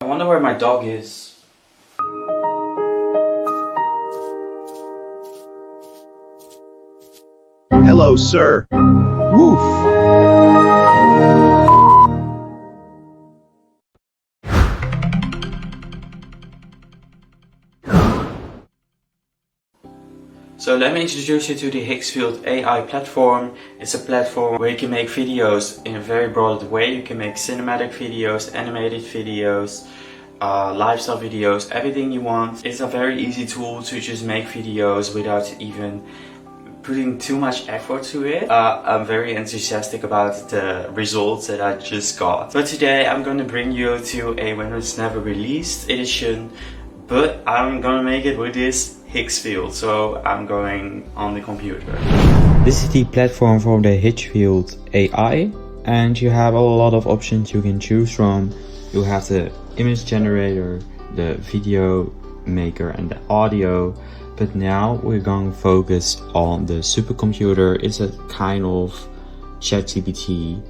I wonder where my dog is. Hello, sir. Woof. So let me introduce you to the Higgsfield AI platform. It's a platform where you can make videos in a very broad way. You can make cinematic videos, animated videos, lifestyle videos, everything you want. It's a very easy tool to just make videos without even putting too much effort to it. I'm very enthusiastic about the results that I just got. But today I'm going to bring you to a Windows Never Released edition, but I'm gonna make it with this Higgsfield, so I'm going on the computer. This is the platform for the Higgsfield AI, and you have a lot of options you can choose from. You have the image generator, the video maker and the audio, but now we're going to focus on the supercomputer. It's a kind of ChatGPT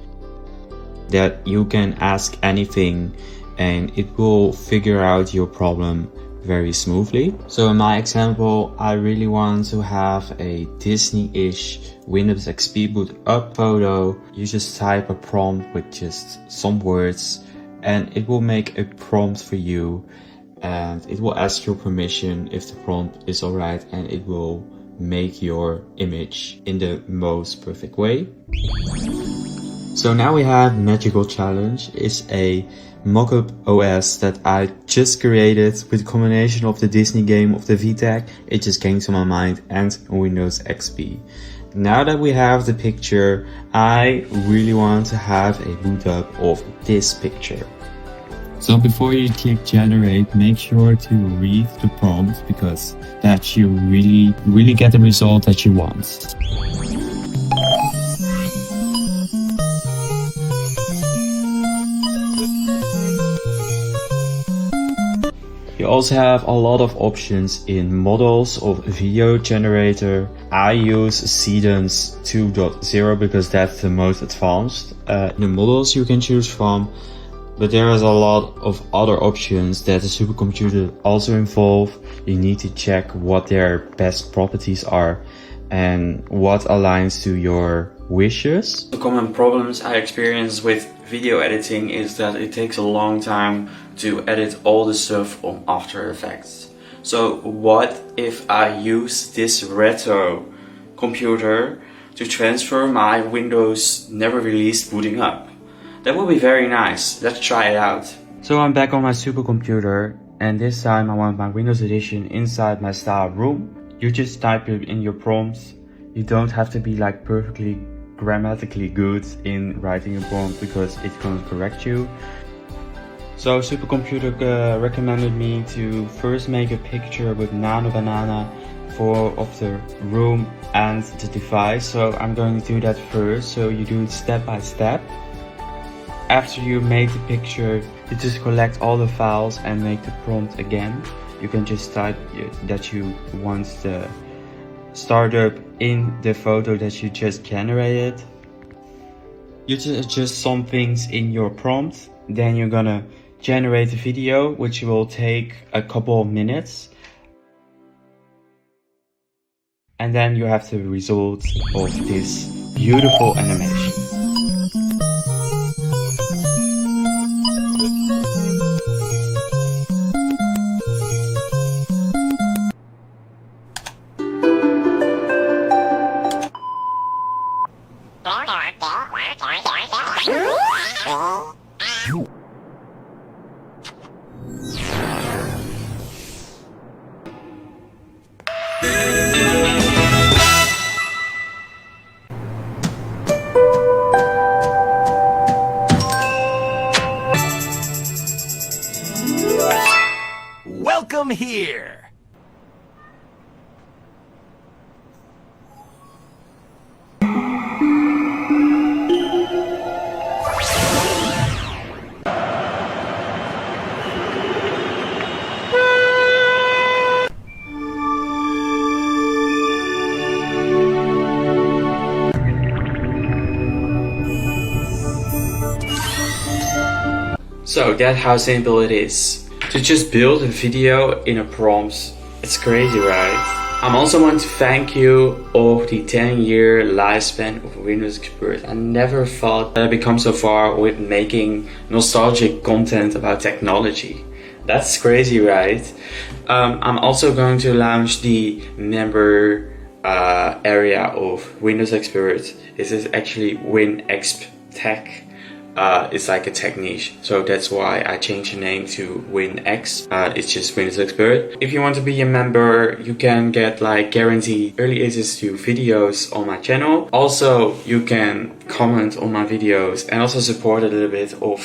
that you can ask anything and it will figure out your problem very smoothly. So in my example, I really want to have a Disney-ish Windows XP Bootup photo. You just type a prompt with just some words and it will make a prompt for you, and it will ask your permission if the prompt is alright, and it will make your image in the most perfect way. So now we have Magical Challenge. It's a MockupOS that I just created with a combination of the Disney game of the VTech. It just came to my mind, and Windows XP. Now that we have the picture, I really want to have a boot up of this picture. So before you click generate, make sure to read the prompt, because that you really get the result that you want. You also have a lot of options in models of video generator. I use Sedence 2.0 because that's the most advanced. The models you can choose from, but there is a lot of other options that the supercomputer also involve. You need to check what their best properties are and what aligns to your wishes. The common problems I experience with video editing is that it takes a long time to edit all the stuff on After Effects. So what if I use this retro computer to transfer my Windows Never Released booting up? That would be very nice. Let's try it out. So I'm back on my supercomputer, and this time I want my Windows Edition inside my style room. You just type it in your prompts. You don't have to be like perfectly grammatically good in writing a prompt because it's going to correct you. So supercomputer recommended me to first make a picture with Nano Banana of the room and the device. So I'm going to do that first. So you do it step by step. After you make the picture, you just collect all the files and make the prompt again. You can just type that you want the startup in the photo that you just generated. You just adjust some things in your prompt. Then you're gonna generate the video, which will take a couple of minutes. And then you have the result of this beautiful animation. Welcome here! So that's how simple it is. To just build a video in a prompt, it's crazy, right? I also want to thank you of the 10-year lifespan of Windows Expert. I never thought that I'd become so far with making nostalgic content about technology. That's crazy, right? I'm also going to launch the member area of Windows Expert. This is actually WinExp Tech. It's like a tech niche, so that's why I changed the name to WinEx. It's just Windows Expert. If you want to be a member, you can get like guaranteed early access to videos on my channel. Also, you can comment on my videos and also support a little bit of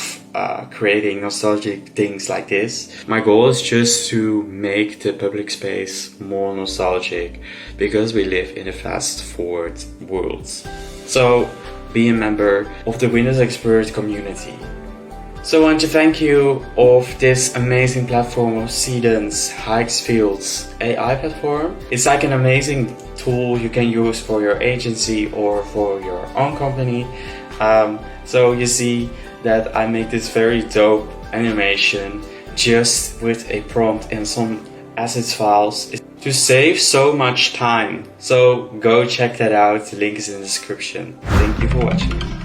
creating nostalgic things like this. My goal is just to make the public space more nostalgic because we live in a fast forward world. So be a member of the Windows Expert community. So I want to thank you of this amazing platform of Seedon's Higgsfield AI platform. It's like an amazing tool you can use for your agency or for your own company. So you see that I make this very dope animation just with a prompt and some assets files to save so much time. So go check that out, the link is in the description. Thank you for watching.